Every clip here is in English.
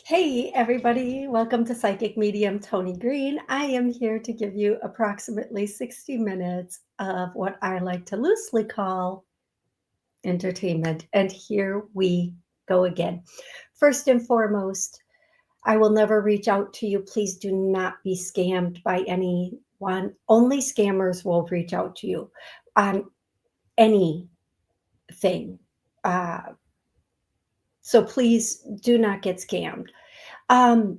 Hey, everybody. Welcome to Psychic Medium Toni Greene. I am here to give you approximately 60 minutes of what I like to loosely call entertainment. And here we go again. First and foremost, I will never reach out to you. Please do not be scammed by anyone. Only scammers will reach out to you on anything. Uh, so please do not get scammed. Um,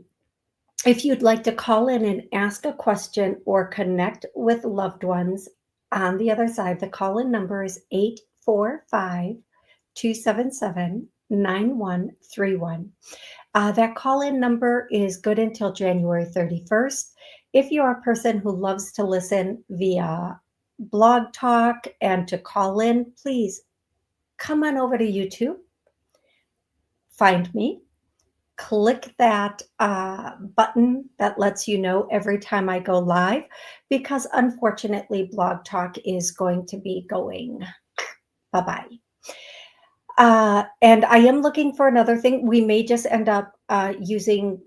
If you'd like to call in and ask a question or connect with loved ones on the other side, the call in number is 845 277 9131. That call in number is good until January 31st. If you're a person who loves to listen via blog talk and to call in, please come on over to YouTube, find me, click that button that lets you know every time I go live, because unfortunately, Blog Talk is going to be going bye bye. And I am looking for another thing. We may just end up using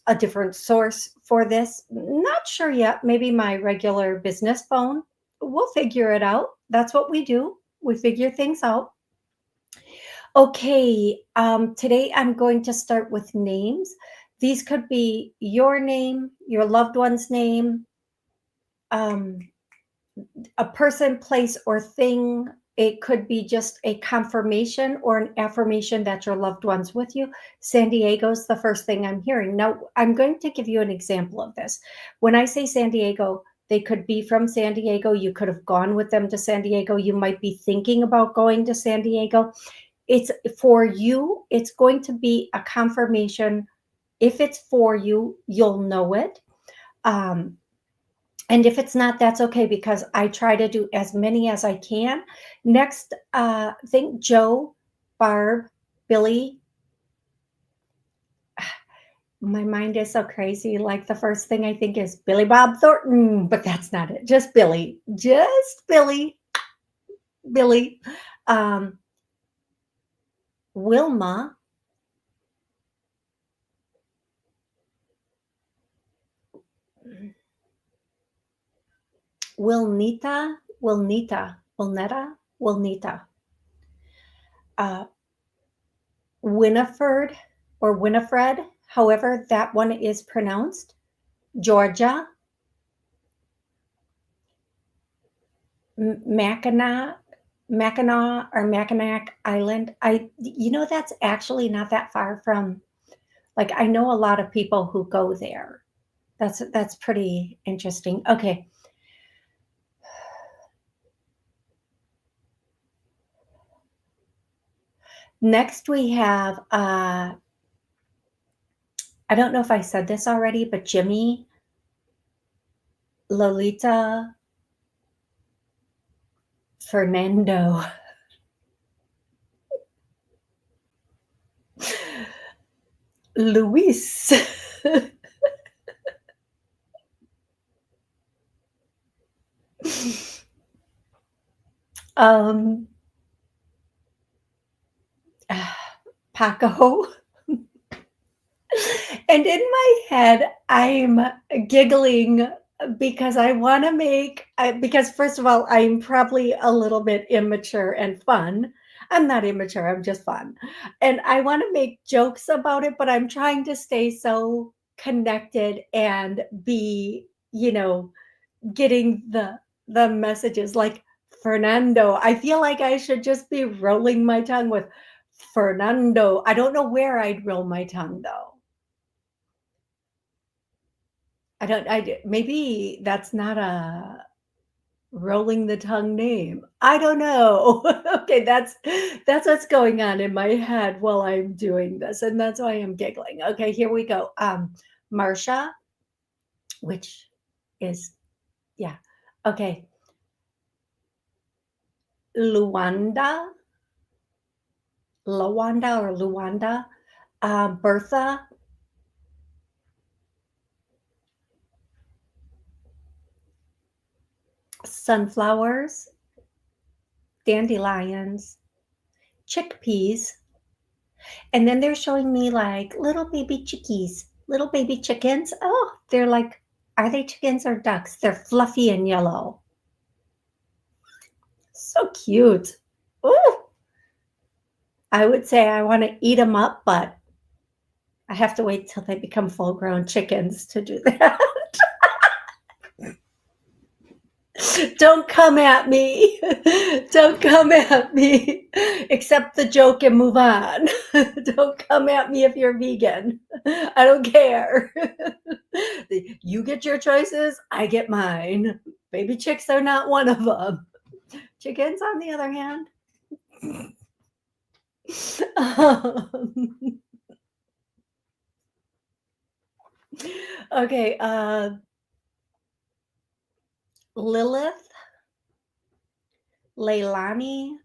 a different source for this. Not sure yet. Maybe my regular business phone. We'll figure it out. That's what we do. We figure things out. Okay, today I'm going to start with names. These could be your name, your loved one's name, um, a person, place, or thing. It could be just a confirmation or an affirmation that your loved one's with you. San Diego's the first thing I'm hearing. Now, I'm going to give you an example of this. When I say San Diego, they could be from San Diego. You could have gone with them to San Diego. You might be thinking about going to San Diego. It's for you, it's going to be a confirmation. If it's for you, you'll know it. Um, and if it's not, that's okay, because I try to do as many as I can. Next, think Joe, Barb, Billy. My mind is so crazy. Like, the first thing I think is Billy Bob Thornton, but that's not it. Just Billy. Just Billy. Billy. Um, Wilma. Wilneta. Uh, Winifred or Winifred, however that one is pronounced. Georgia. Mackinac, Mackinac or Mackinac Island. That's actually not that far from, like, I know a lot of people who go there. That's pretty interesting. Okay. Next we have, I don't know if I said this already, but Jimmy, Lolita, Fernando, Luis, um, Paco. And in my head, I'm giggling because I want to because first of all, I'm probably a little bit immature and fun. I'm not immature, I'm just fun. And I want to make jokes about it, but I'm trying to stay so connected and be, getting the messages like Fernando. I feel like I should just be rolling my tongue with Fernando. I don't know where I'd roll my tongue though. Maybe that's not a rolling the tongue name. I don't know. Okay, that's what's going on in my head while I'm doing this, and that's why I'm giggling. Okay, here we go. Marsha, which is, yeah. Okay. Luanda, Luanda, Bertha, sunflowers, dandelions, chickpeas, And then they're showing me like little baby chickies, little baby chickens. Oh, they're like, are they chickens or ducks? They're fluffy and yellow. So cute. Oh, I would say I want to eat them up, but I have to wait till they become full grown chickens to do that. Don't come at me. Don't come at me. Accept the joke and move on. Don't come at me if you're vegan. I don't care. You get your choices, I get mine. Baby chicks are not one of them. Chickens, on the other hand. Okay, Lilith, Leilani,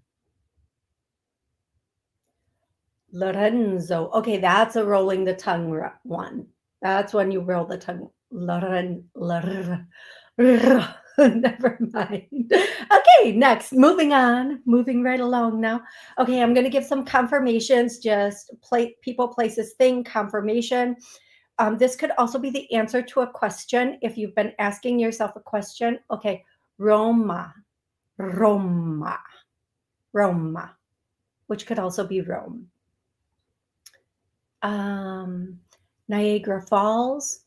Lorenzo. Okay, that's a rolling the tongue one. That's when you roll the tongue. Never mind. Okay, next. Moving on. Moving right along now. Okay, I'm going to give some confirmations. Just people, places, thing, confirmation. This could also be the answer to a question if you've been asking yourself a question. Okay, Roma, Roma, Roma, which could also be Rome. Niagara Falls,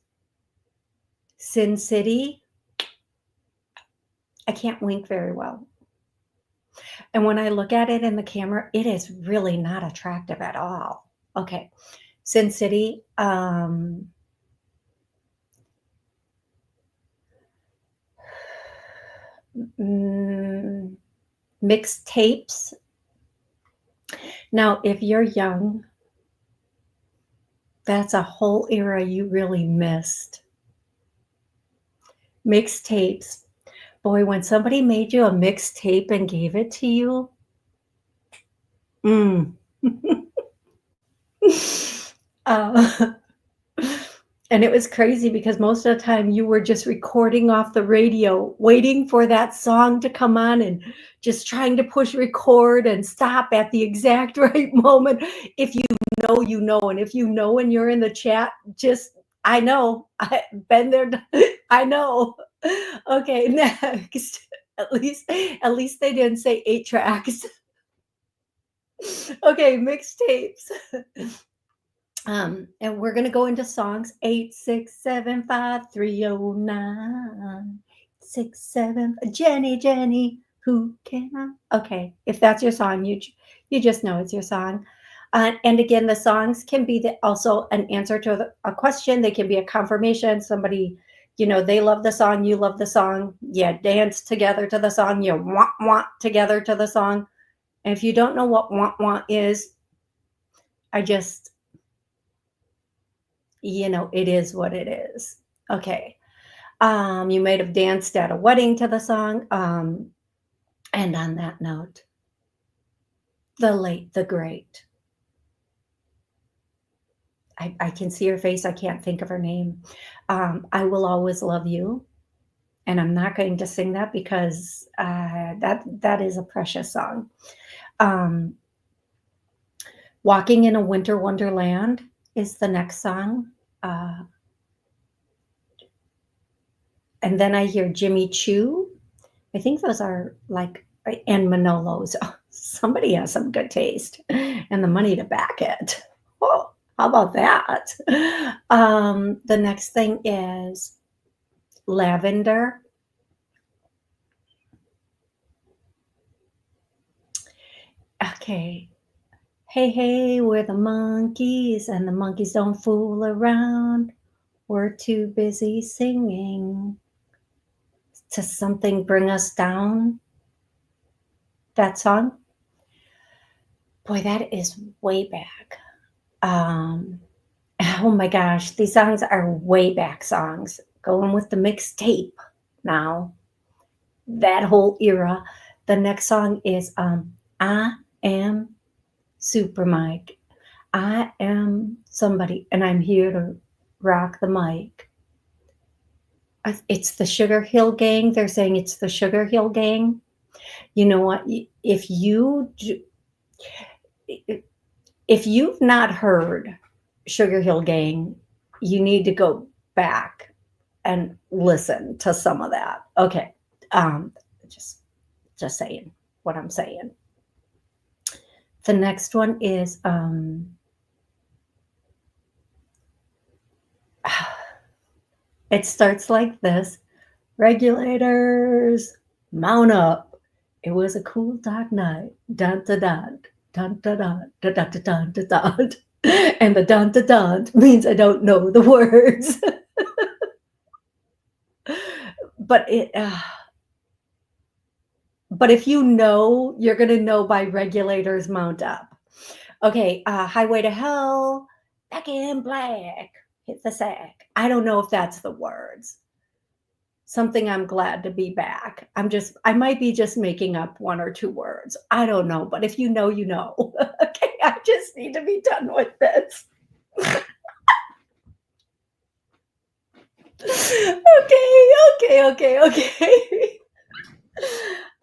Sin City. I can't wink very well. And when I look at it in the camera, it is really not attractive at all. Okay, Sin City. Mixed tapes. Now, if you're young, that's a whole era you really missed. Mixtapes. Boy, when somebody made you a mixtape and gave it to you, uh, and it was crazy because most of the time you were just recording off the radio, waiting for that song to come on and just trying to push record and stop at the exact right moment. If you know, you know. And if you know and you're in the chat, just, I know, I've been there. I know. Okay, next. At least they didn't say 8 tracks. Okay, mixtapes. And we're going to go into songs 8675309 67. Jenny, who can I? Okay, if that's your song, you just know it's your song. And again, the songs can be also an answer to a question. They can be a confirmation. Somebody, they love the song, you love the song. Yeah, dance together to the song. You want together to the song. And if you don't know what want is, it is what it is. Okay. You might have danced at a wedding to the song. And on that note, the late, the great. I can see her face. I can't think of her name. I Will Always Love You. And I'm not going to sing that because that is a precious song. Walking in a Winter Wonderland is the next song. And then I hear Jimmy Choo. I think those are like, and Manolos. Oh, somebody has some good taste and the money to back it. Oh, how about that? The next thing is Lavender. Okay. Hey, we're the monkeys, and the monkeys don't fool around. We're too busy singing to something bring us down. That song? Boy, that is way back. Oh my gosh, these songs are way back songs. Going with the mixtape now. That whole era. The next song is I Am Super Mike. I am somebody, and I'm here to rock the mic. It's the Sugar Hill Gang. They're saying it's the Sugar Hill Gang. You know what? If you do, If you've not heard Sugar Hill Gang, you need to go back and listen to some of that. Okay. Um, just just saying what I'm saying. The next one is it starts like this. Regulators, mount up. It was a cool dark night. Dun dun dun dun dun dun dun dun dun dun dun. And the dun dun dun means I don't know the words. but it but if you know, you're gonna know by regulators mount up. Okay, highway to hell, back in black, hit the sack. I don't know if that's the words. Something I'm glad to be back. I might be just making up one or two words. I don't know, but if you know, you know. Okay, I just need to be done with this. Okay.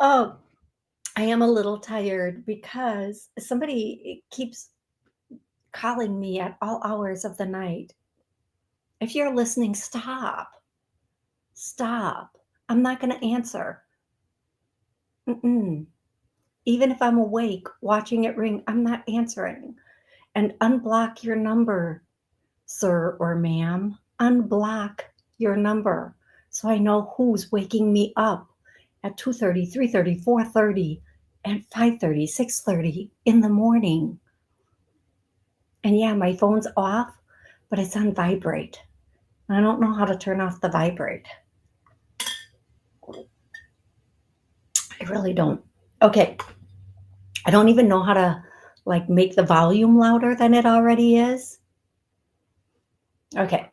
Oh, I am a little tired because somebody keeps calling me at all hours of the night. If you're listening, stop. Stop. I'm not going to answer. Mm-mm. Even if I'm awake watching it ring, I'm not answering. And unblock your number, sir or ma'am. Unblock your number so I know who's waking me up at 2:30, 3:30, 4:30, and 5:30, 6:30 in the morning. And yeah, my phone's off, but it's on vibrate. I don't know how to turn off the vibrate. I really don't. Okay. I don't even know how to like make the volume louder than it already is. Okay.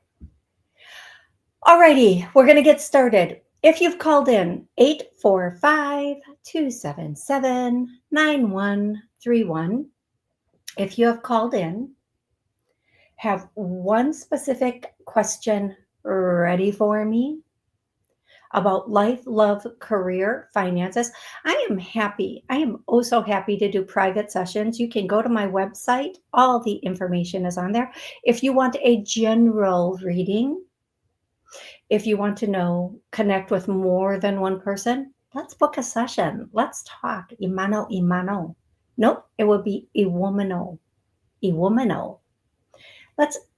Alrighty, we're going to get started. If you've called in 845-277-9131, if you have called in, have one specific question ready for me about life, love, career, finances. I am happy. I am oh so happy to do private sessions. You can go to my website. All the information is on there. If you want a general reading, if you want to know, connect with more than one person, let's book a session. Let's talk. Imano. Nope, it would be iwomano. Iwomano.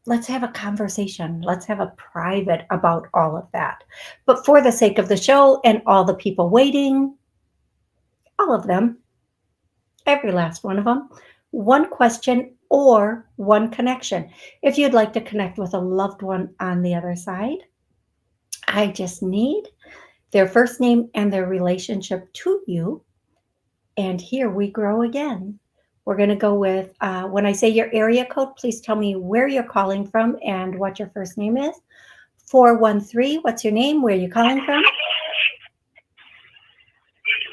Let's have a conversation. Let's have a private about all of that. But for the sake of the show and all the people waiting, all of them, every last one of them, one question or one connection. If you'd like to connect with a loved one on the other side, I just need their first name and their relationship to you. And here we grow again. We're going to go with, when I say your area code, please tell me where you're calling from and what your first name is. 413, what's your name? Where are you calling from?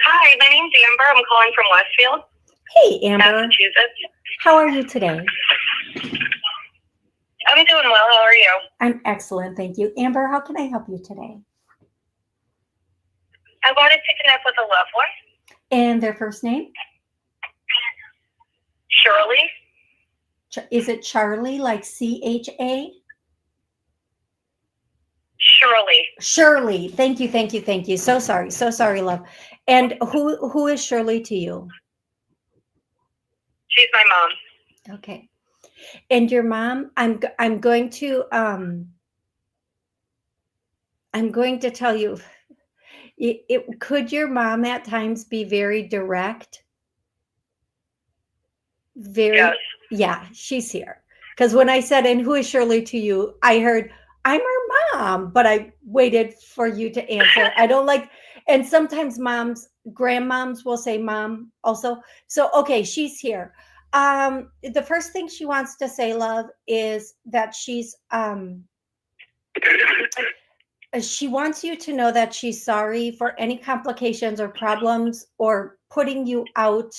Hi, my name's Amber. I'm calling from Westfield. Hey, Amber. Massachusetts. How are you today? I'm doing well. How are you? I'm excellent, thank you. Amber, how can I help you today? I wanted to connect with a loved one. And their first name? Shirley. Is it Charlie, like CHA? Shirley. Shirley. Thank you. So sorry, love. And who is Shirley to you? She's my mom. Okay. And your mom, I'm going to tell you, could your mom at times be very direct? Yes. Yeah, she's here. Because when I said, and who is Shirley to you, I heard, I'm her mom, but I waited for you to answer. I don't like, and sometimes grandmoms will say mom also. So, okay, she's here. The first thing she wants to say, love, is that she wants you to know that she's sorry for any complications or problems or putting you out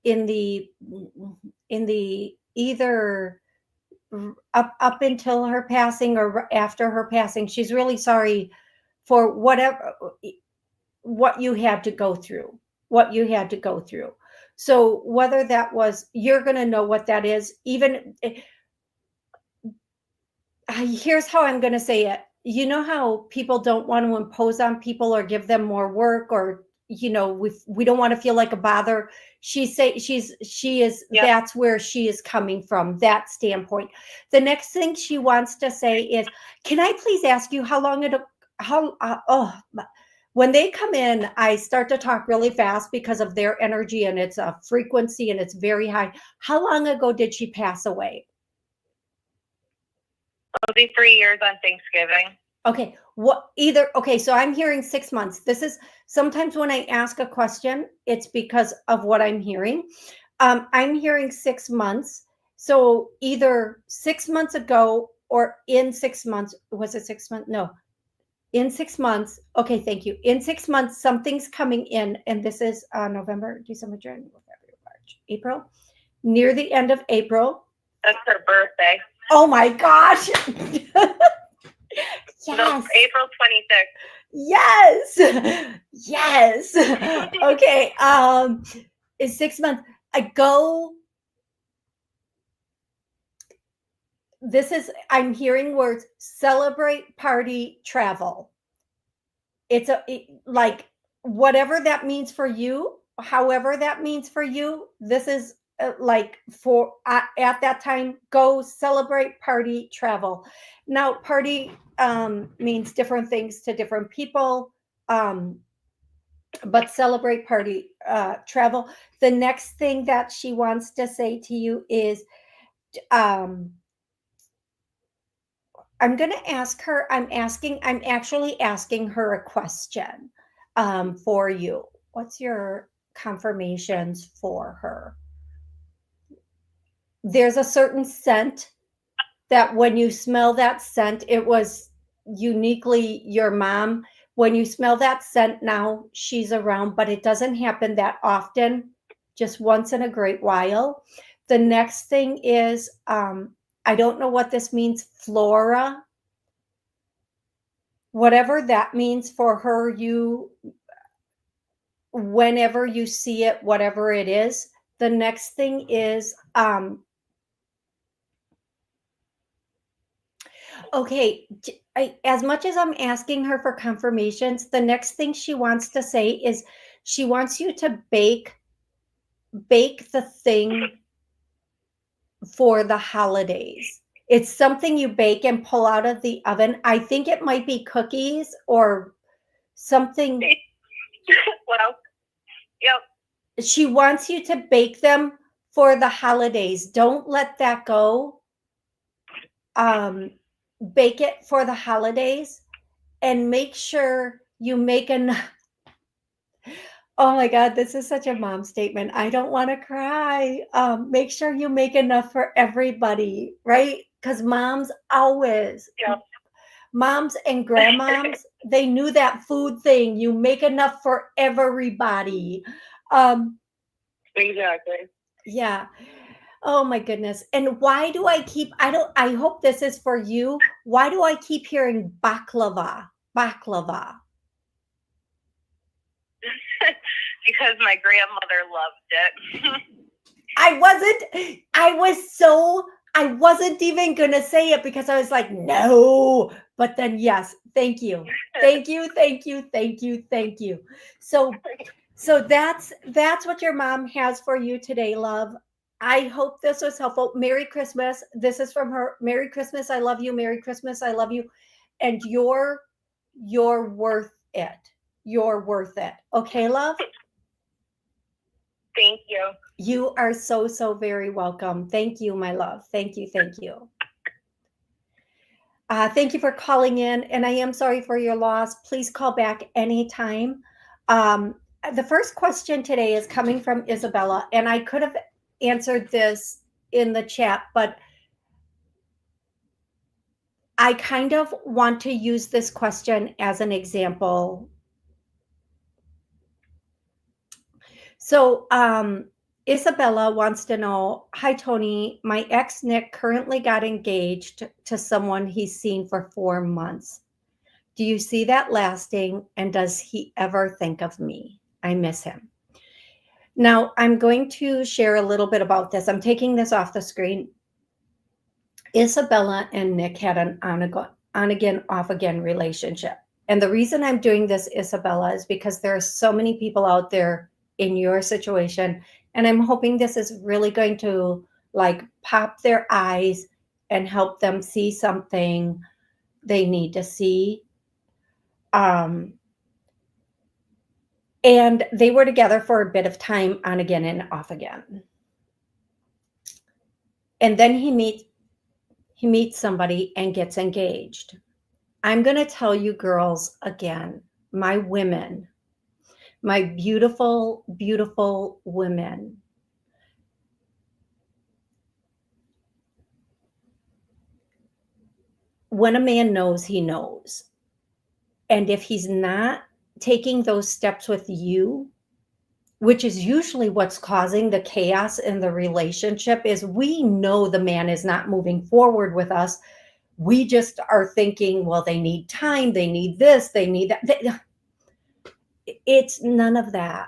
in the either up until her passing or after her passing. She's really sorry for what you had to go through. So whether that was, you're going to know what that is. Even here's how I'm going to say it. You know how people don't want to impose on people or give them more work, or we don't want to feel like a bother. She is Yep. That's where she is coming from, that standpoint. The next thing she wants to say is, can I please ask you when they come in, I start to talk really fast because of their energy, and it's a frequency and it's very high. How long ago did she pass away? It'll be 3 years on Thanksgiving. Okay. So I'm hearing 6 months. This is sometimes when I ask a question, it's because of what I'm hearing. I'm hearing 6 months. So either 6 months ago or in 6 months. Was it 6 months? No. In 6 months. Okay, thank you. In 6 months, something's coming in, and this is November, December, January, February, March, April. Near the end of April. That's her birthday. Oh my gosh. No, Yes. April 26th. Yes. Yes. Okay. It's 6 months. I'm hearing words: celebrate, party, travel. Like whatever that means for you, however that means for you, this is like for at that time, go celebrate, party, travel. Now, party means different things to different people. But celebrate, party, travel. The next thing that she wants to say to you is, I'm going to ask her, I'm actually asking her a question for you. What's your confirmations for her? There's a certain scent that when you smell that scent, it was uniquely your mom. When you smell that scent now, she's around, but it doesn't happen that often, just once in a great while. The next thing is, I don't know what this means, flora. Whatever that means for her, whenever you see it, whatever it is. The next thing is, okay, as much as I'm asking her for confirmations, the next thing she wants to say is she wants you to bake the thing for the holidays. It's something you bake and pull out of the oven. I think it might be cookies or something. Well, yep. She wants you to bake them for the holidays. Don't let that go. Bake it for the holidays and make sure you make enough. Oh my God, this is such a mom statement. I don't want to cry. Make sure you make enough for everybody, right? Because moms always, Yep. moms and grandmoms, they knew that food thing. You make enough for everybody. Exactly. Yeah. Oh my goodness. And why do I hope this is for you. Why do I keep hearing baklava? Baklava. Because my grandmother loved it. I wasn't even going to say it because I was like, no, but then yes, thank you. Thank you. Thank you. Thank you. Thank you. So that's what your mom has for you today, love. I hope this was helpful. Merry Christmas. This is from her. Merry Christmas. I love you. Merry Christmas. I love you. And you're worth it. You're worth it. Okay, love? Thank you. You are so, so very welcome. Thank you, my love. Thank you. Thank you. Thank you for calling in. And I am sorry for your loss. Please call back anytime. The first question today is coming from Isabella, and I could have answered this in the chat, but I kind of want to use this question as an example. So, Isabella wants to know, hi, Toni, my ex Nick currently got engaged to someone he's seen for 4 months. Do you see that lasting? And does he ever think of me? I miss him. Now, I'm going to share a little bit about this. I'm taking this off the screen. Isabella and Nick had an on again, off again relationship. And the reason I'm doing this, Isabella, is because there are so many people out there in your situation. And I'm hoping this is really going to like pop their eyes and help them see something they need to see. Um, and they were together for a bit of time, on again and off again. And then he meets somebody and gets engaged. I'm going to tell you girls again, my women, my beautiful, beautiful women. When a man knows, he knows. And if he's not taking those steps with you, which is usually what's causing the chaos in the relationship, is we know the man is not moving forward with us. We just are thinking, well, they need time, they need this, they need that. It's none of that.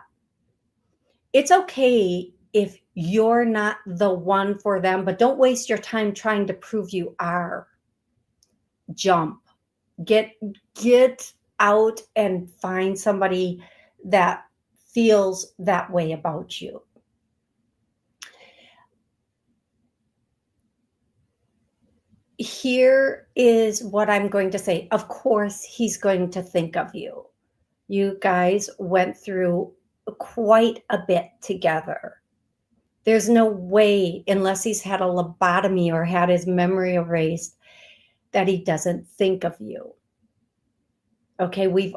It's okay if you're not the one for them, but don't waste your time trying to prove you are. Jump. Get out and find somebody that feels that way about you. Here is what I'm going to say. Of course, he's going to think of you. You guys went through quite a bit together. There's no way, unless he's had a lobotomy or had his memory erased, that he doesn't think of you. Okay,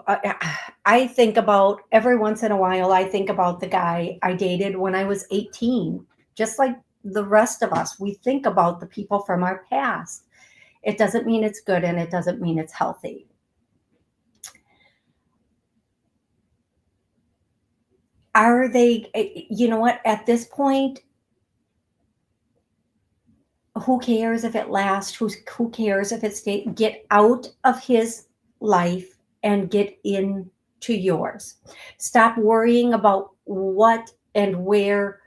I think about, every once in a while, I think about the guy I dated when I was 18. Just like the rest of us, we think about the people from our past. It doesn't mean it's good and it doesn't mean it's healthy. Are they, you know what, at this point, who cares if it lasts? Who cares if it stays? Get out of his life and get into yours. Stop worrying about what and where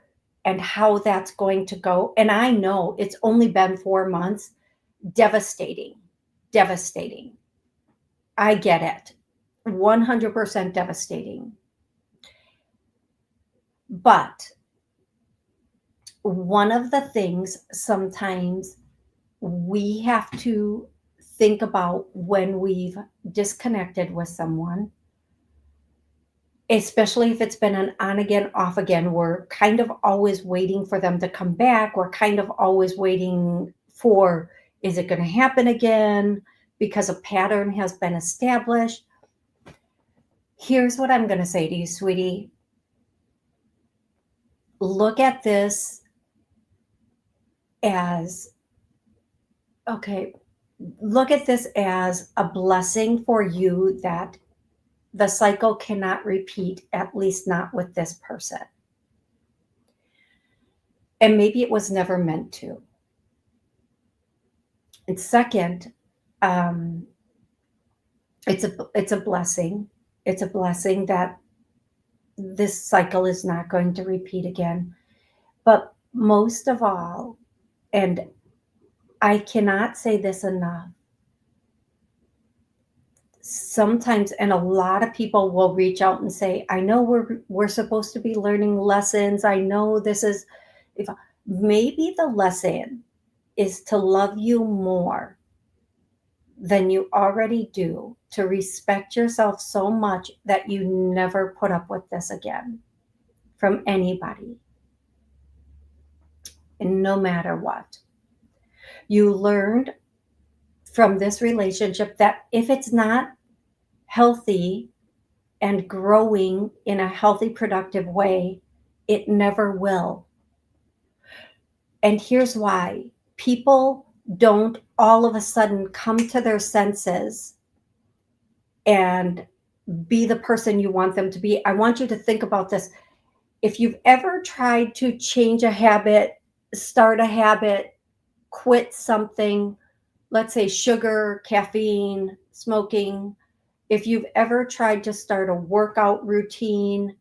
and how that's going to go. And I know it's only been 4 months. Devastating, devastating. I get it. 100% devastating. But one of the things sometimes we have to think about when we've disconnected with someone, especially if it's been an on again, off again, we're kind of always waiting for them to come back. We're kind of always waiting for, is it going to happen again? Because a pattern has been established. Here's what I'm going to say to you, sweetie. Look at this as, okay, look at this as a blessing for you that the cycle cannot repeat, at least not with this person. And maybe it was never meant to. And second, it's a blessing. It's a blessing that this cycle is not going to repeat again. But most of all, and I cannot say this enough, sometimes, and a lot of people will reach out and say, I know we're supposed to be learning lessons. I know this is, if maybe the lesson is to love you more than you already do, to respect yourself so much that you never put up with this again from anybody. And no matter what, you learned from this relationship that if it's not healthy and growing in a healthy, productive way, it never will. And here's why. People don't all of a sudden come to their senses and be the person you want them to be. I want you to think about this. If you've ever tried to change a habit, start a habit, quit something, let's say sugar, caffeine, smoking, if you've ever tried to start a workout routine,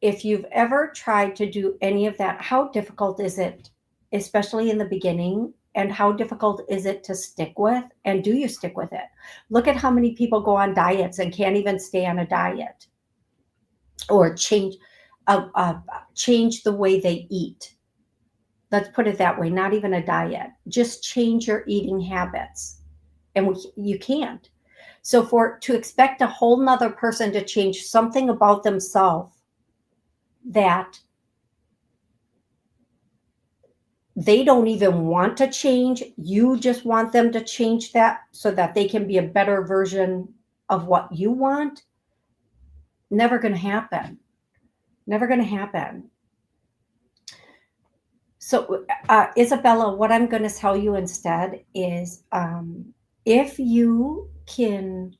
if you've ever tried to do any of that, how difficult is it, especially in the beginning? And how difficult is it to stick with? And do you stick with it? Look at how many people go on diets and can't even stay on a diet, or change the way they eat. Let's put it that way. Not even a diet. Just change your eating habits, and you can't. So to expect a whole nother person to change something about themselves that they don't even want to change, you just want them to change that so that they can be a better version of what you want, never going to happen. Never going to happen. So, Isabella, what I'm going to tell you instead is, if you can,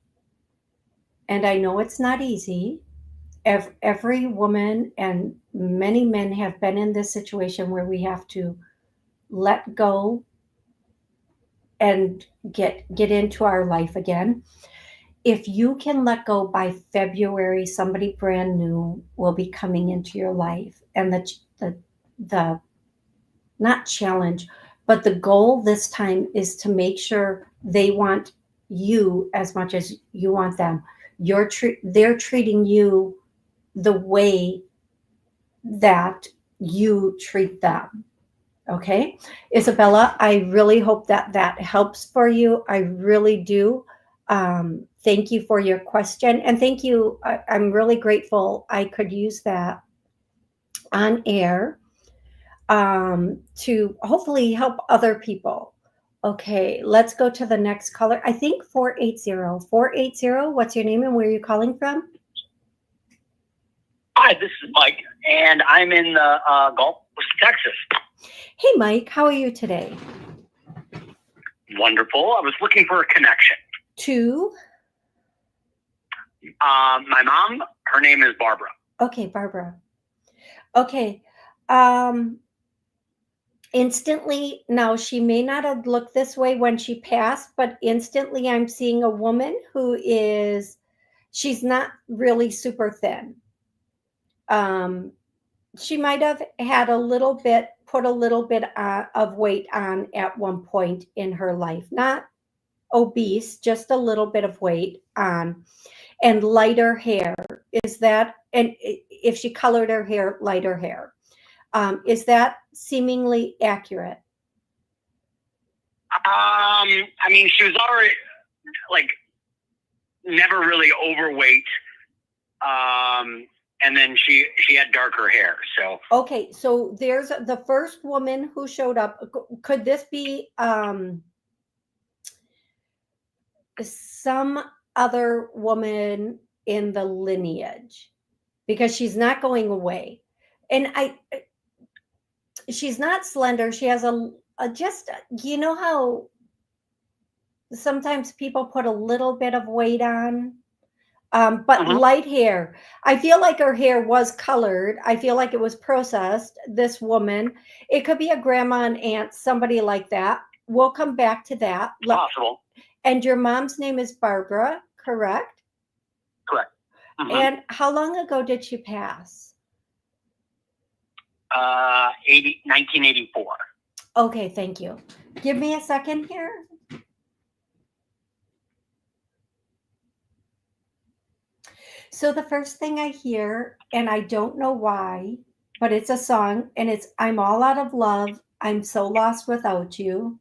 and I know it's not easy, every woman and many men have been in this situation where we have to let go and get into our life again. If you can let go by February, somebody brand new will be coming into your life, and the not challenge, but the goal this time is to make sure they want you as much as you want them. They're treating you the way that you treat them. Okay, Isabella, I really hope that that helps for you. I really do. Thank you for your question, and thank you. I'm really grateful I could use that on air, to hopefully help other people. Okay, let's go to the next caller. I think 480. 480, what's your name and where are you calling from? Hi, this is Mike, and I'm in the Gulf Coast, Texas. Hey, Mike, how are you today? Wonderful. I was looking for a connection. To? My mom, her name is Barbara. Okay, Barbara. Okay. Instantly, now she may not have looked this way when she passed, but instantly I'm seeing a woman she's not really super thin. She might have had put a little bit of weight on at one point in her life, not obese, just a little bit of weight on, and lighter hair. And if she colored her hair, lighter hair. Is that seemingly accurate? I mean, she was already, like, never really overweight. And then she had darker hair. So okay, so there's the first woman who showed up. Could this be some other woman in the lineage? Because she's not going away, and she's not slender. She has just, you know how sometimes people put a little bit of weight on, but light hair. I feel like her hair was colored. I feel like it was processed. This woman, it could be a grandma and aunt, somebody like that. We'll come back to that. possible. And your mom's name is Barbara, correct? Correct. And how long ago did she pass? 1984. Okay, thank you. Give me a second here. So the first thing I hear, and I don't know why, but it's a song, and it's I'm All Out of Love, I'm So Lost Without You.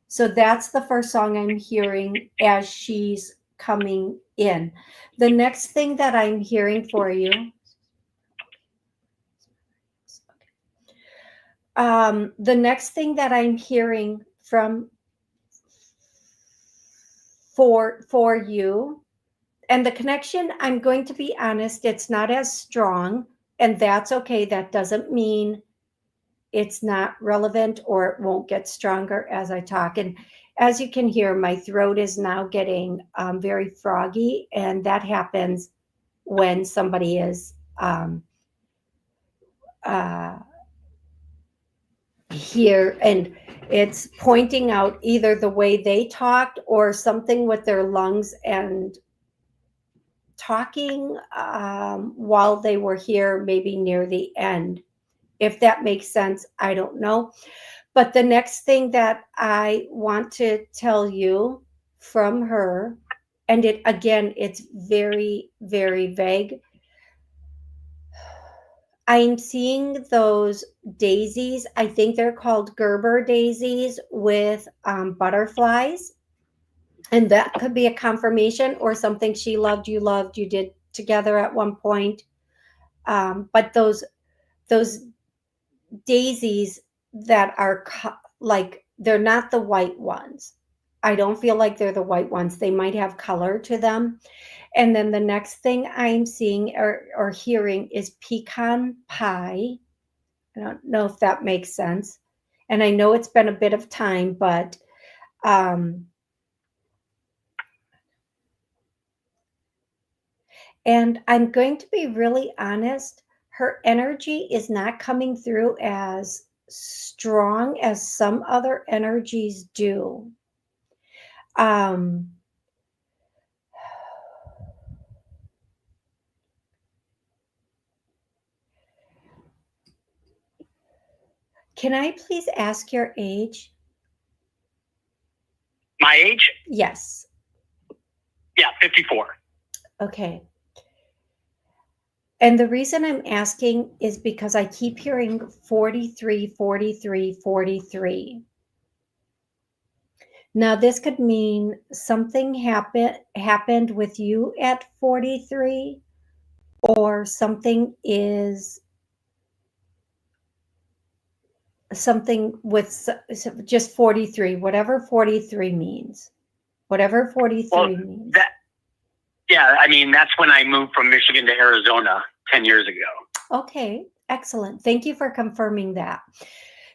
So that's the first song I'm hearing as she's coming in. The next thing that I'm hearing for you, the next thing that I'm hearing for you, and the connection, I'm going to be honest, it's not as strong, and that's okay. That doesn't mean it's not relevant or it won't get stronger as I talk. And as you can hear, my throat is now getting very froggy, and that happens when somebody is here, and it's pointing out either the way they talked or something with their lungs and talking while they were here, maybe near the end. If that makes sense, I don't know. But the next thing that I want to tell you from her, and it again, it's very, very vague. I'm seeing those daisies. I think they're called Gerber daisies with butterflies. And that could be a confirmation or something she loved, you did together at one point. But those daisies that are like, they're not the white ones. I don't feel like they're the white ones. They might have color to them. And then the next thing I'm seeing or hearing is pecan pie. I don't know if that makes sense. And I know it's been a bit of time, but and I'm going to be really honest, her energy is not coming through as strong as some other energies do. Um, can I please ask your age? My age? Yes. Yeah, 54. Okay. And the reason I'm asking is because I keep hearing 43, 43, 43. Now, this could mean something happened with you at 43, or something with just 43, whatever 43 means. Whatever 43 means. Yeah, I mean, that's when I moved from Michigan to Arizona 10 years ago. Okay, excellent. Thank you for confirming that.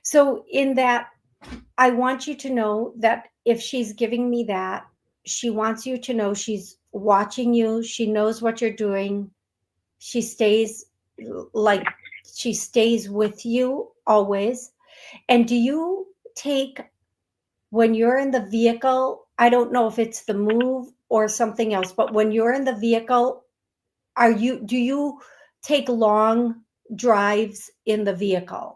So in that, I want you to know that if she's giving me that, she wants you to know she's watching you. She knows what you're doing. She stays with you always. And do you take, when you're in the vehicle, I don't know if it's the move or something else, but when you're in the vehicle, do you take long drives in the vehicle?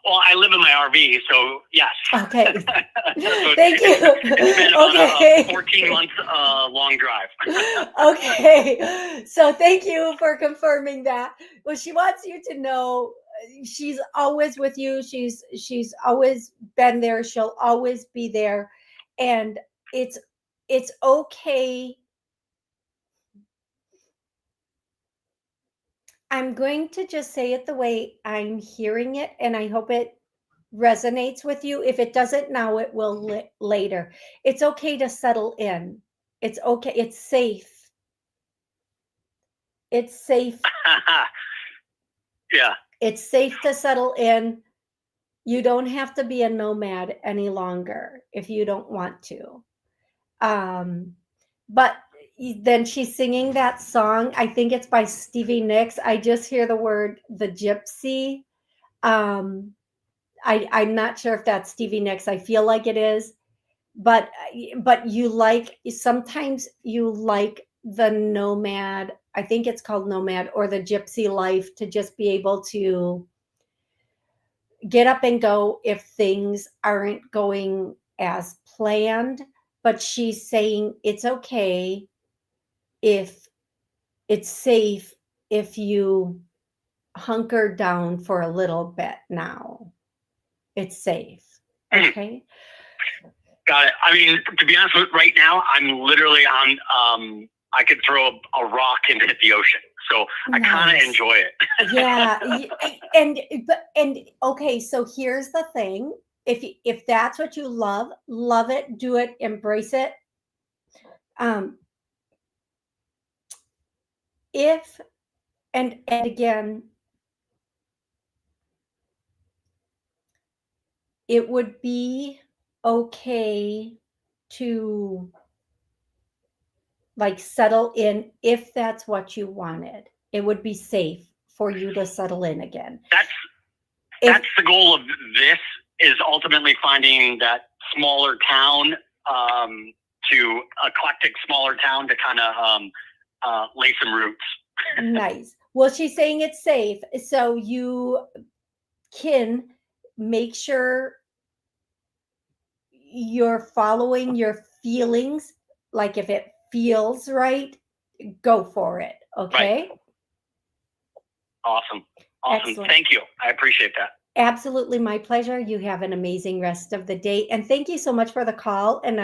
Well, I live in my RV, so yes. Okay. So Thank you. It's been about Okay. a 14-month long drive. Okay. So thank you for confirming that. Well, she wants you to know she's always with you. She's always been there. She'll always be there. And it's okay. I'm going to just say it the way I'm hearing it, and I hope it resonates with you. If it doesn't now, it will later. It's okay to settle in. It's okay. It's safe. It's safe. Yeah. It's safe to settle in. You don't have to be a nomad any longer if you don't want to. But then she's singing that song. I think it's by Stevie Nicks. I just hear the word the gypsy. I'm not sure if that's Stevie Nicks. I feel like it is, but sometimes you like the nomad. I think it's called nomad or the gypsy life, to just be able to get up and go if things aren't going as planned. But she's saying it's okay, if it's safe, if you hunker down for a little bit now. It's safe. Okay. Got it. I mean, to be honest with you, right now, I'm literally on, I could throw a rock and hit the ocean. So I kind of enjoy it. Yeah. And okay, so here's the thing. If that's what you love it, do it, embrace it. If, and again, it would be okay to like settle in if that's what you wanted. It would be safe for you to settle in again. That's the goal of this, is ultimately finding that smaller town to eclectic smaller town to kind of lay some roots. Nice. Well, she's saying it's safe. So you can make sure you're following your feelings. Like if it feels right, go for it. Okay. Right. Awesome. Excellent. Thank you. I appreciate that. Absolutely my pleasure. You have an amazing rest of the day. And thank you so much for the call. And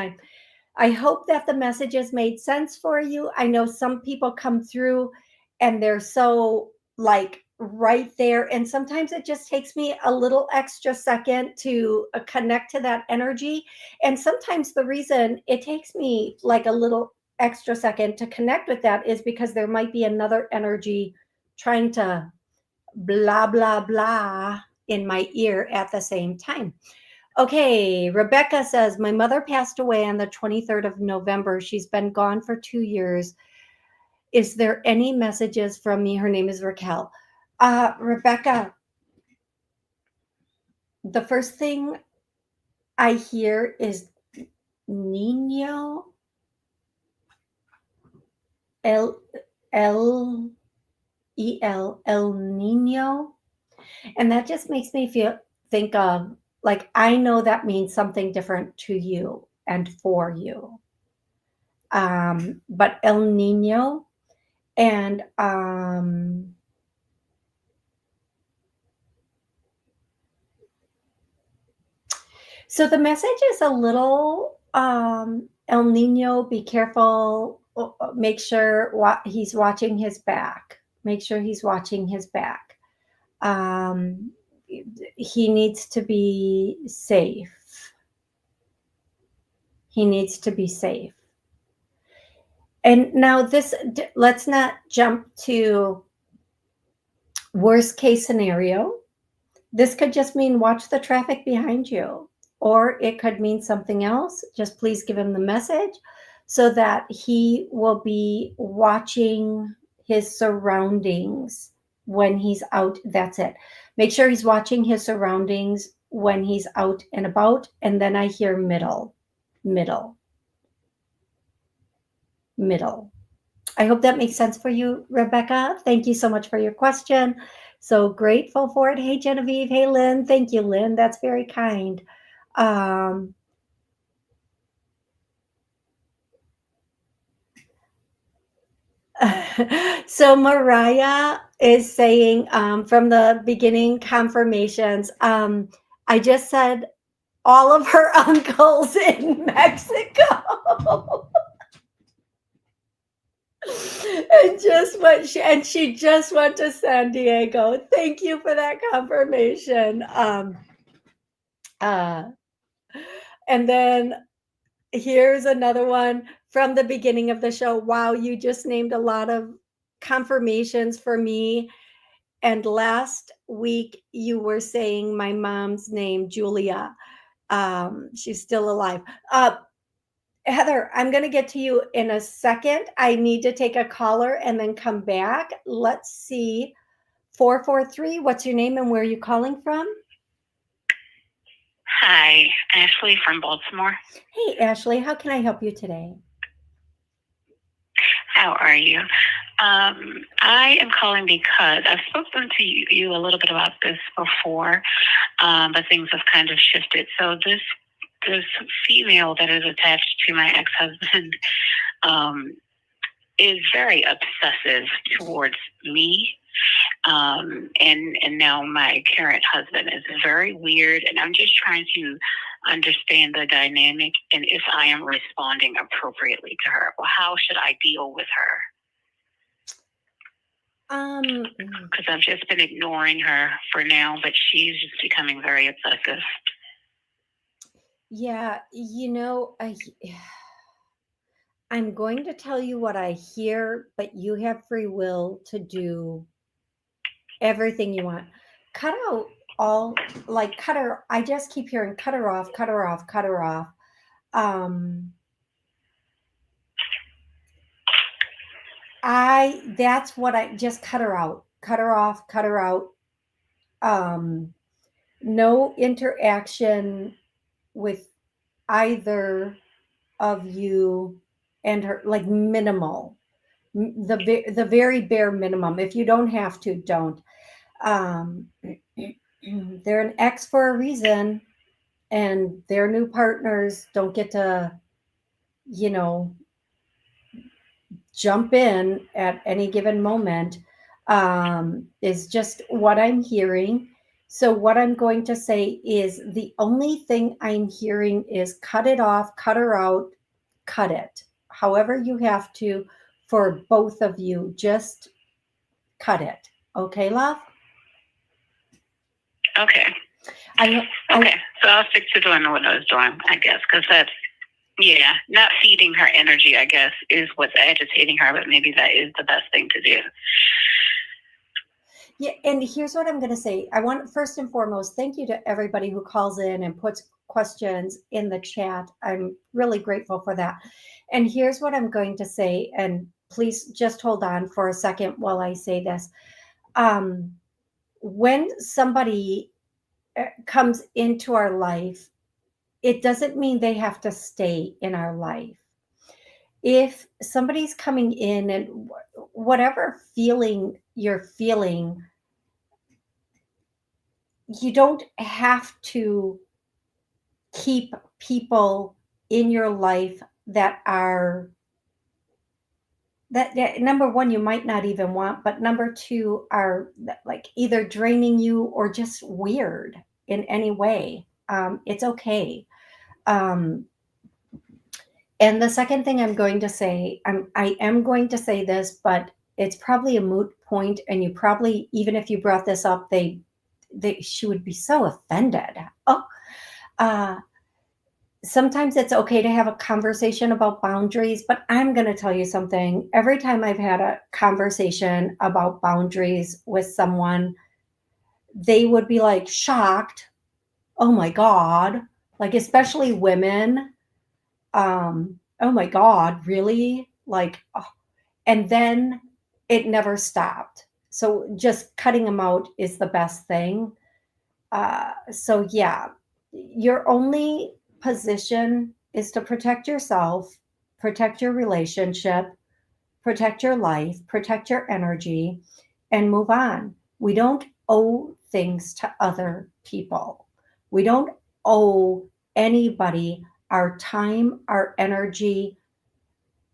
I hope that the messages made sense for you. I know some people come through and they're so like right there. And sometimes it just takes me a little extra second to connect to that energy. And sometimes the reason it takes me like a little extra second to connect with that is because there might be another energy trying to blah, blah, blah in my ear at the same time. Okay, Rebecca says, my mother passed away on the 23rd of November. She's been gone for 2 years. Is there any messages from me? Her name is Raquel. Rebecca, the first thing I hear is Nino. El Nino. And that just makes me think of like, I know that means something different to you and for you. But El Nino and so the message is a little El Nino, be careful, make sure he's watching his back. Make sure he's watching his back. He needs to be safe. He needs to be safe. And now let's not jump to worst case scenario. This could just mean watch the traffic behind you, or it could mean something else. Just please give him the message so that he will be watching his surroundings when he's out. That's it. Make sure he's watching his surroundings when he's out and about. And then I hear middle. I hope that makes sense for you, Rebecca. Thank you so much for your question. So grateful for it. Hey, Genevieve. Hey, Lynn. Thank you, Lynn. That's very kind. So Mariah is saying from the beginning confirmations, I just said all of her uncles in Mexico. And she just went to San Diego. Thank you for that confirmation. And then here's another one from the beginning of the show. Wow, you just named a lot of confirmations for me. And last week you were saying my mom's name, Julia. She's still alive. Heather, I'm going to get to you in a second. I need to take a caller and then come back. Let's see. 443, what's your name and where are you calling from? Hi, Ashley from Baltimore. Hey, Ashley, how can I help you today? How are you? I am calling because I've spoken to you a little bit about this before, but things have kind of shifted. So this female that is attached to my ex-husband is very obsessive towards me. And now my current husband is very weird, and I'm just trying to understand the dynamic and if I am responding appropriately to her. Well, how should I deal with her? Because I've just been ignoring her for now, but she's just becoming very obsessive. Yeah, I'm going to tell you what I hear, but you have free will to do everything you want. Cut her. I just keep hearing cut her off. That's what I just cut her out. Cut her off. No interaction with either of you and her, like minimal, the very bare minimum. If you don't have to, don't. Um, they're an ex for a reason, and their new partners don't get to, you know, jump in at any given moment, is just what I'm hearing. So, what I'm going to say is the only thing I'm hearing is cut it off, cut her out, cut it. However, you have to for both of you, just cut it. Okay, love? Okay. Okay. So I'll stick to doing what I was doing, I guess, because that's, yeah, not feeding her energy, I guess, is what's agitating her, but maybe that is the best thing to do. Yeah, and here's what I'm going to say. I want, first and foremost, thank you to everybody who calls in and puts questions in the chat. I'm really grateful for that. And here's what I'm going to say, and please just hold on for a second while I say this. When somebody comes into our life, it doesn't mean they have to stay in our life. If somebody's coming in and whatever feeling you're feeling, you don't have to keep people in your life that are that number one you might not even want, but number two are like either draining you or just weird in any way. It's okay. And the second thing I'm going to say, I am going to say this, but it's probably a moot point, and you probably, even if you brought this up, she would be so offended. Sometimes it's okay to have a conversation about boundaries, but I'm going to tell you something. Every time I've had a conversation about boundaries with someone, they would be like shocked. Oh my God. Like, especially women. Oh my God, really? Like, oh. And then it never stopped. So just cutting them out is the best thing. So yeah, your only position is to protect yourself, protect your relationship, protect your life, protect your energy, and move on. We don't owe things to other people. We don't owe anybody our time, our energy,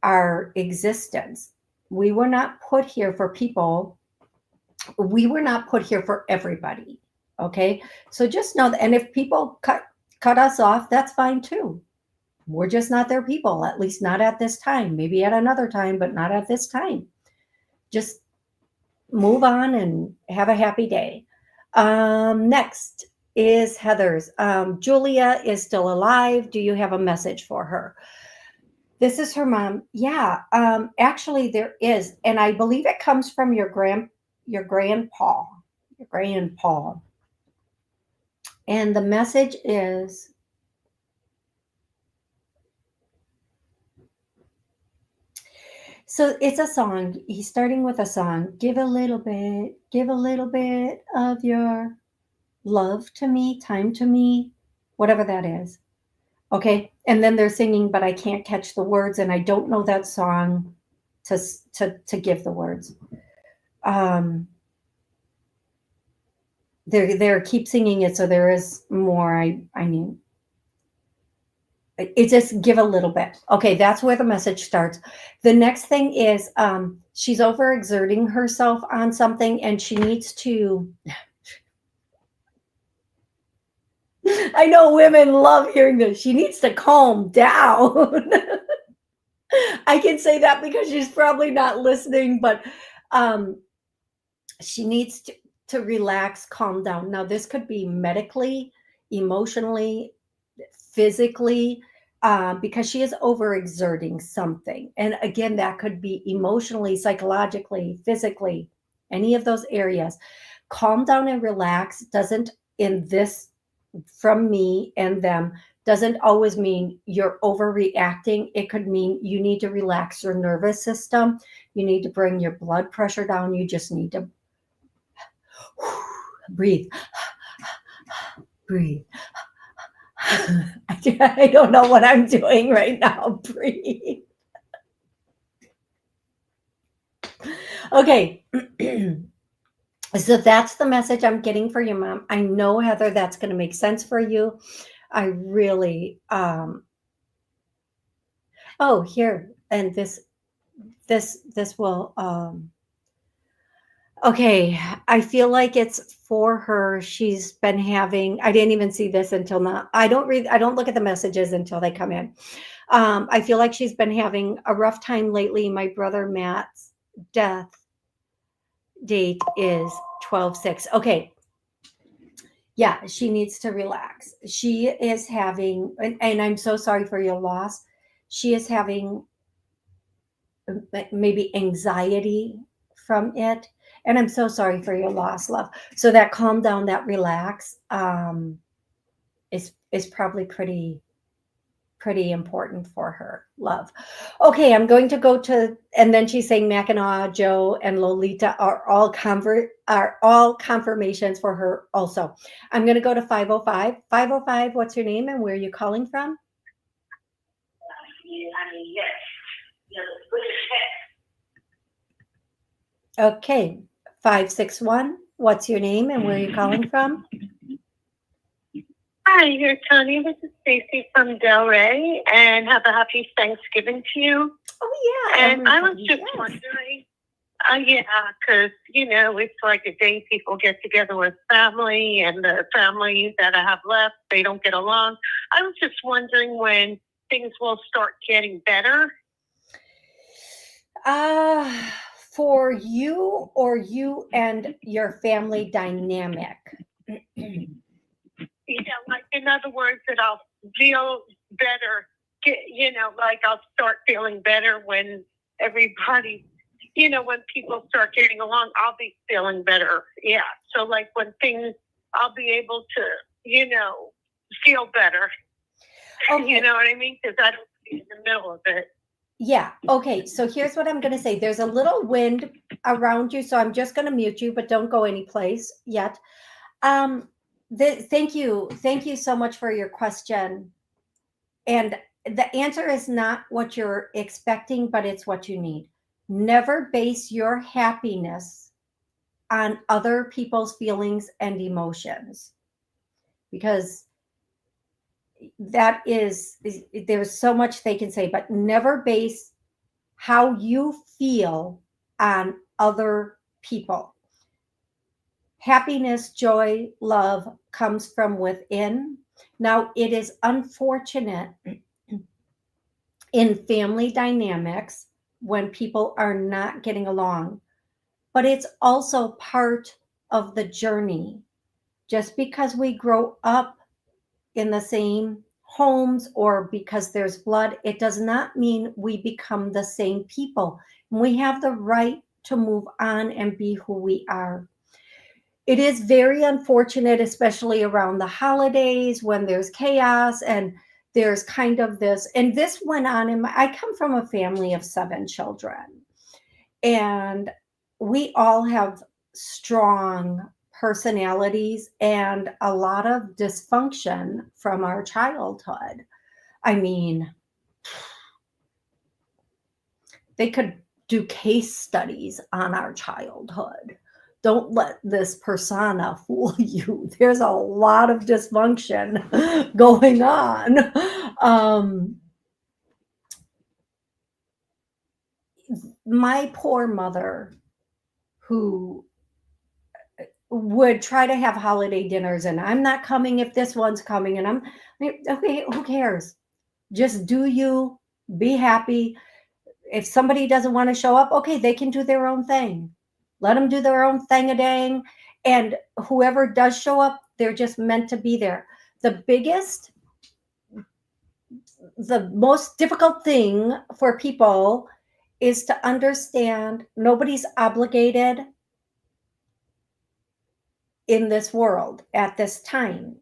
our existence. We were not put here for people. We were not put here for everybody. Okay. So just know that. And if people cut us off, that's fine too. We're just not their people, at least not at this time. Maybe at another time, but not at this time. Just move on and have a happy day. Next is Heather's. Julia is still alive. Do you have a message for her? This is her mom. Yeah, actually there is. And I believe it comes from your grandpa. And the message is, so it's a song. He's starting with a song. Give a little bit of your love to me, time to me, whatever that is. Okay. And then they're singing, but I can't catch the words, and I don't know that song to give the words. They're keep singing it, so there is more. I mean, it just give a little bit. Okay, that's where the message starts. The next thing is she's overexerting herself on something, and she needs to. I know women love hearing this. She needs to calm down. I can say that because she's probably not listening, but she needs to relax, calm down. Now, this could be medically, emotionally, physically, because she is overexerting something. And again, that could be emotionally, psychologically, physically, any of those areas. Calm down and relax doesn't, in this, from me and them, doesn't always mean you're overreacting. It could mean you need to relax your nervous system. You need to bring your blood pressure down. You just need to breathe. Breathe. I don't know what I'm doing right now. Breathe. Okay. So that's the message I'm getting for you, Mom. I know, Heather, that's going to make sense for you. I really, oh, here, and this will, okay, I feel like it's for her. She's been having, I didn't even see this until now. I don't look at the messages until they come in. I feel like she's been having a rough time lately. My brother Matt's death date is 12/6. Okay. Yeah, she needs to relax. She is having, and I'm so sorry for your loss. She is having maybe anxiety from it. And I'm so sorry for your loss, love. So that calm down, that relax, is probably pretty important for her, love. Okay, I'm going to go to, and then she's saying Mackinac, Joe, and Lolita are all confirmations for her also. I'm going to go to 505. 505, what's your name and where are you calling from? Okay, 561, what's your name and where are you calling from? Hi, you're Toni. This is Stacy from Delray, and have a happy Thanksgiving to you. Oh, yeah. And I was everybody, just yes. wondering, yeah, because, it's like a day people get together with family, and the family that I have left, they don't get along. I was just wondering when things will start getting better. For you or you and your family dynamic? Like in other words, that I'll feel better, like I'll start feeling better when everybody, when people start getting along, I'll be feeling better. Yeah. So like when things, I'll be able to, feel better. Okay. You know what I mean? Because I don't be in the middle of it. Yeah. Okay. So here's what I'm going to say. There's a little wind around you, so I'm just going to mute you, but don't go anyplace yet. Thank you. Thank you so much for your question. And the answer is not what you're expecting, but it's what you need. Never base your happiness on other people's feelings and emotions, because there's so much they can say, but never base how you feel on other people. Happiness, joy, love comes from within. Now, it is unfortunate in family dynamics when people are not getting along, but it's also part of the journey. Just because we grow up in the same homes or because there's blood, it does not mean we become the same people. We have the right to move on and be who we are. It is very unfortunate, especially around the holidays when there's chaos and there's kind of this, and this went on I come from a family of 7 children, and we all have strong personalities and a lot of dysfunction from our childhood. I mean, they could do case studies on our childhood. Don't let this persona fool you. There's a lot of dysfunction going on. My poor mother, who would try to have holiday dinners, and I'm not coming if this one's coming, and I'm okay, who cares? Just do you, be happy. If somebody doesn't want to show up, okay, they can do their own thing. Let them do their own thing a dang. And whoever does show up, they're just meant to be there. The most difficult thing for people is to understand nobody's obligated in this world at this time,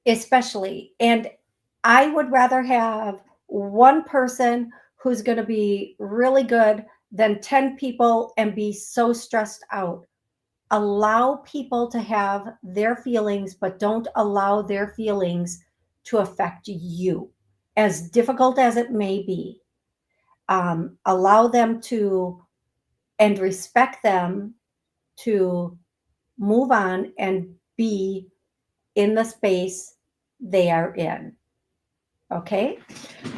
especially. And I would rather have one person who's going to be really good than 10 people and be so stressed out. Allow people to have their feelings, but don't allow their feelings to affect you, as difficult as it may be. Allow them to, and respect them to move on and be in the space they are in. Okay.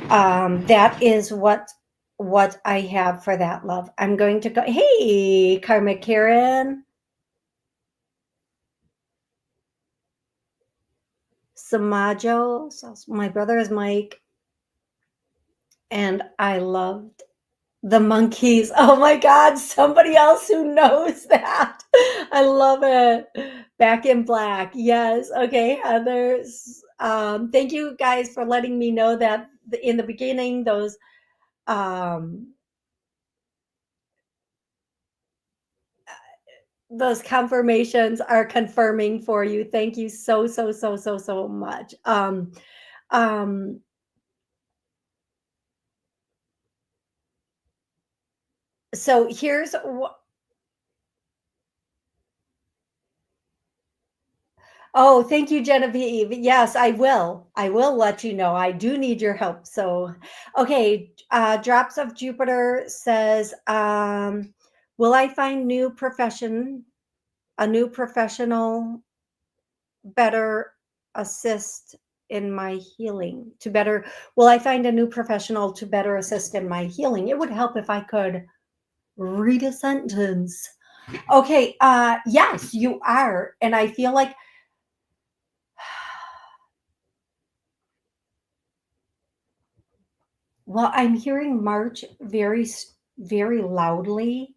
That is what I have for that, love. I'm going to go. Hey, Karma Karen. Samajo. My brother is Mike. And I loved the monkeys. Oh my God, somebody else who knows that. I love it. Back in Black. Yes. Okay, Heather. Thank you guys for letting me know that in the beginning, those confirmations are confirming for you. Thank you so much. So here's what. Oh, thank you, Genevieve. Yes, I will. I will let you know. I do need your help. So, okay. Drops of Jupiter says, will I find a new professional, better assist in my healing will I find a new professional to better assist in my healing? It would help if I could read a sentence. Okay. Yes, you are. And I feel like, well, I'm hearing March very, very loudly,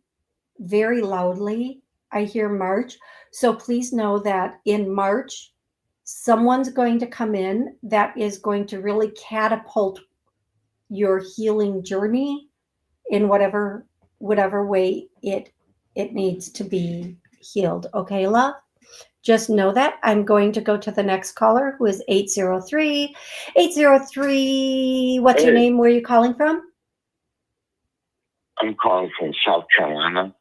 very loudly. I hear March. So please know that in March, someone's going to come in that is going to really catapult your healing journey in whatever way it needs to be healed. Okay, love? Just know that. I'm going to go to the next caller, who is 803. 803, what's your name? Where are you calling from? I'm calling from South Carolina.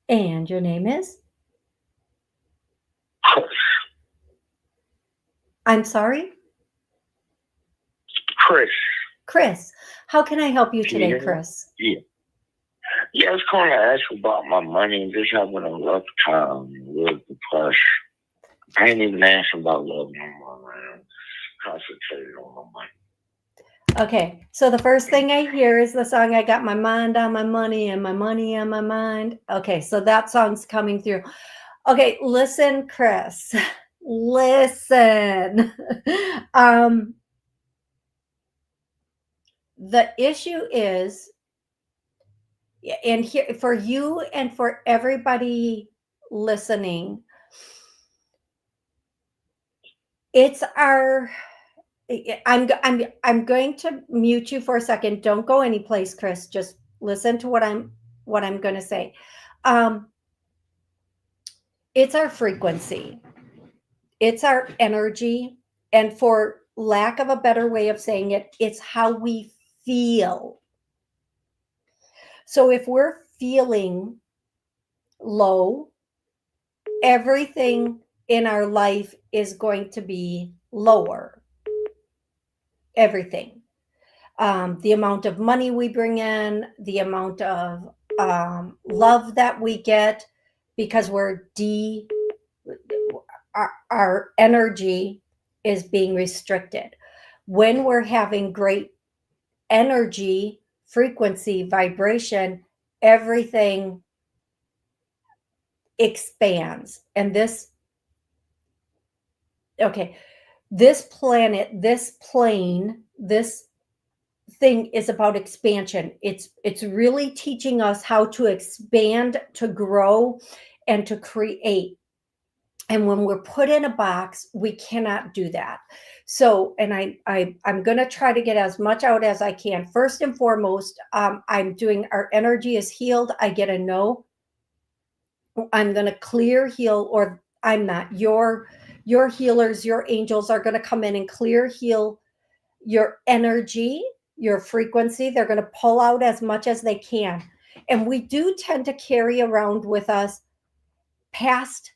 And your name is? Chris. I'm sorry? Chris. Chris. How can I help you today, Chris? Yeah. Yeah, I was calling to ask about my money. Just having a rough time with the depression. I ain't even asking about love no more, man. Concentrated on my money. Okay, so the first thing I hear is the song "I Got My Mind on My Money and My Money on My Mind." Okay, so that song's coming through. Okay, listen, Chris. Listen. The issue is, and here for you and for everybody listening, it's our. I'm going to mute you for a second. Don't go anyplace, Chris. Just listen to what I'm going to say. It's our frequency. It's our energy, and for lack of a better way of saying it, it's how we feel. So if we're feeling low, everything in our life is going to be lower. Everything. The amount of money we bring in, the amount of love that we get, because our energy is being restricted. When we're having great energy, frequency, vibration, everything expands. And this planet, this plane, this thing is about expansion. It's really teaching us how to expand, to grow, and to create. And when we're put in a box, we cannot do that. So, and I'm going to try to get as much out as I can. First and foremost, I'm doing our energy is healed. I get a no. I'm going to clear, heal, or I'm not. Your healers, your angels are going to come in and clear, heal your energy, your frequency. They're going to pull out as much as they can. And we do tend to carry around with us past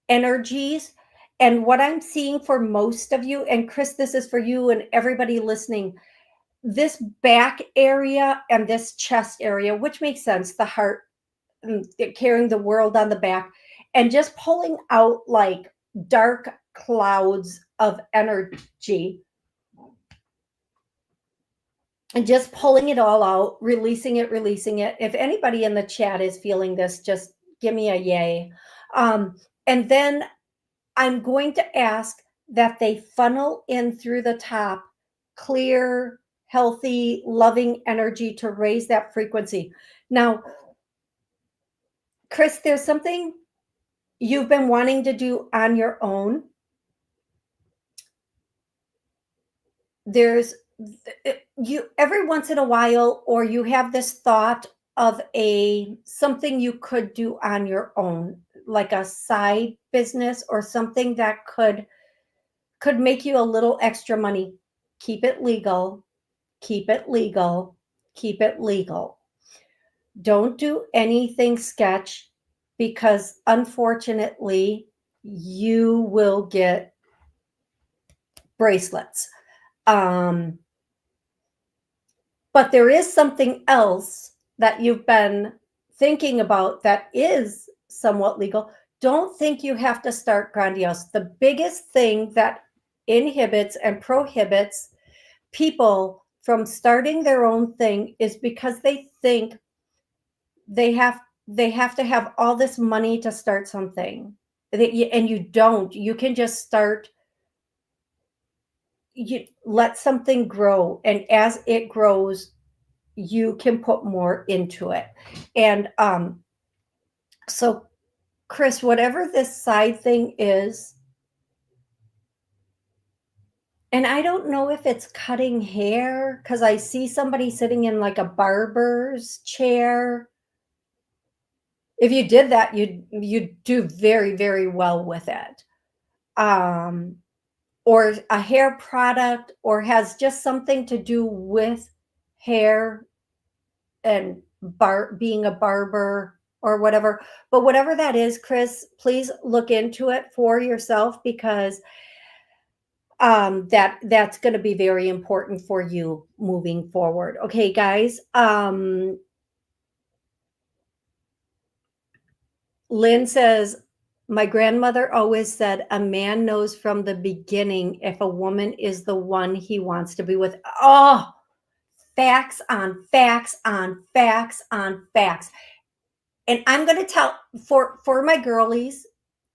energies, And what I'm seeing for most of you, and Chris, this is for you and everybody listening, this back area and this chest area, which makes sense, the heart, carrying the world on the back, and just pulling out like dark clouds of energy and just pulling it all out, releasing it, releasing it. If anybody in the chat is feeling this, just give me a yay. And then I'm going to ask that they funnel in through the top clear, healthy, loving energy to raise that frequency. Now, Chris, there's something you've been wanting to do on your own. There's you every once in a while, or you have this thought of something you could do on your own, like a side business or something that could make you a little extra money. Keep it legal, keep it legal, keep it legal. Don't do anything sketch, because unfortunately you will get bracelets. But there is something else that you've been thinking about that is somewhat legal. Don't think you have to start grandiose. The biggest thing that inhibits and prohibits people from starting their own thing is because they think they have to have all this money to start something. And you don't. You can just start. You let something grow, and as it grows, you can put more into it. And so Chris, whatever this side thing is, and I don't know if it's cutting hair, because I see somebody sitting in like a barber's chair. If you did that, you'd do very, very well with it. Or a hair product, or has just something to do with hair and being a barber or whatever. But whatever that is, Chris, please look into it for yourself, because that's going to be very important for you moving forward. Okay, guys. Lynn says, my grandmother always said a man knows from the beginning if a woman is the one he wants to be with. Oh, facts on facts on facts on facts. And I'm going to tell for my girlies,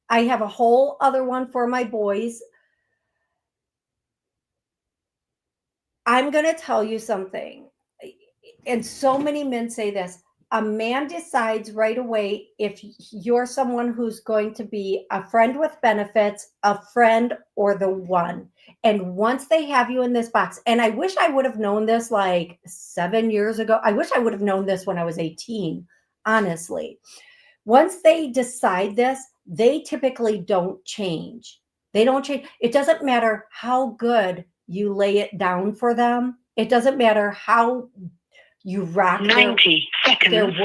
I have a whole other one for my boys. I'm going to tell you something. And so many men say this. A man decides right away if you're someone who's going to be a friend with benefits, a friend, or the one. And once they have you in this box, and I wish I would have known this like 7 years ago. I wish I would have known this when I was 18, honestly. Once they decide this, they typically don't change. They don't change. It doesn't matter how good you lay it down for them. It doesn't matter how you rock 90 seconds.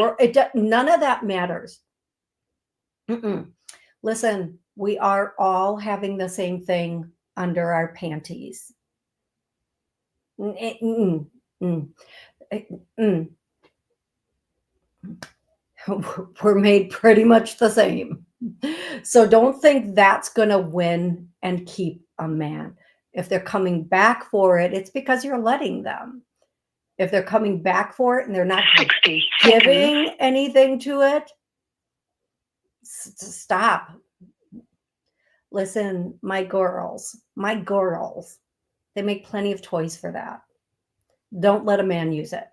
None of that matters. Listen, we are all having the same thing under our panties. We're made pretty much the same. So don't think that's going to win and keep a man. If they're coming back for it, it's because you're letting them. If they're coming back for it and they're not 60 giving seconds. anything to it, stop. Listen, my girls, they make plenty of toys for that. Don't let a man use it.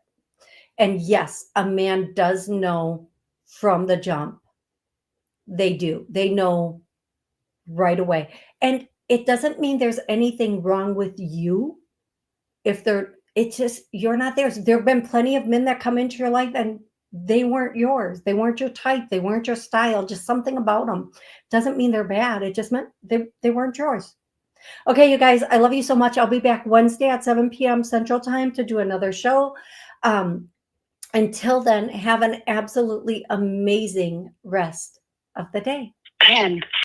And yes, a man does know from the jump. They do. They know right away. And it doesn't mean there's anything wrong with you. It's just, you're not theirs. There have been plenty of men that come into your life and they weren't yours. They weren't your type. They weren't your style. Just something about them. Doesn't mean they're bad. It just meant they weren't yours. Okay, you guys, I love you so much. I'll be back Wednesday at 7 p.m. Central Time to do another show. Until then, have an absolutely amazing rest of the day. 10